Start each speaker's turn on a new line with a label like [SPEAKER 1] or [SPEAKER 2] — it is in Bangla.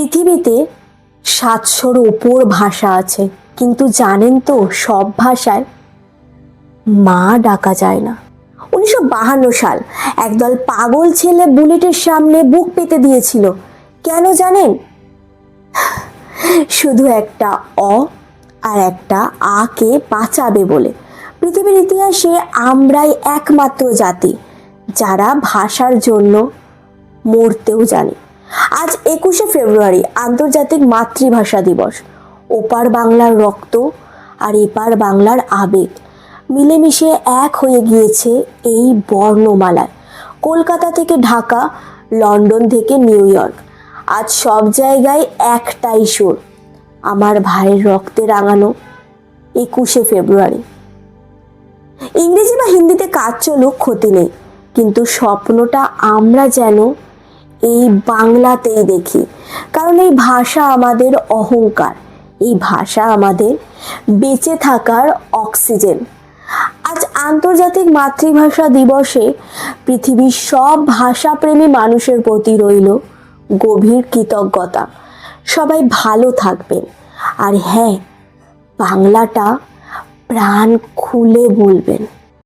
[SPEAKER 1] পৃথিবীতে 700-র উপর ভাষা আছে, কিন্তু জানেন তো সব ভাষায় মা ডাকা যায় না। 1952 সাল একদল পাগল ছেলে বুলেটের সামনে বুক পেতে দিয়েছিল। কেন জানেন? শুধু একটা অ আর একটা আ কে বাঁচাবে বলে। পৃথিবীর ইতিহাসে আমরাই একমাত্র জাতি যারা ভাষার জন্য মরতেও জানি। আজ 21শে ফেব্রুয়ারি আন্তর্জাতিক মাতৃভাষা দিবস। ওপার বাংলার রক্ত আর এপার বাংলার আবেগ মিলেমিশে এক হয়ে গিয়েছে এই বর্ণমালায়। কলকাতা থেকে ঢাকা, লন্ডন থেকে নিউ ইয়র্ক, আজ সব জায়গায় একটাই সুর, আমার ভাইয়ের রক্তে রাঙানো 21শে ফেব্রুয়ারি। ইংরেজি বা হিন্দিতে কাজ চলুক, ক্ষতি নেই, কিন্তু স্বপ্নটা আমরা যেন এই বাংলাতেই দেখি। কারণ এই ভাষা আমাদের অহংকার, এই ভাষা আমাদের বেঁচে থাকার অক্সিজেন। আজ আন্তর্জাতিক মাতৃভাষা দিবসে পৃথিবীর সব ভাষাপ্রেমী মানুষের প্রতি রইল গভীর কৃতজ্ঞতা। সবাই ভালো থাকবেন, আর হ্যাঁ, বাংলাটা প্রাণ খুলে বলবেন।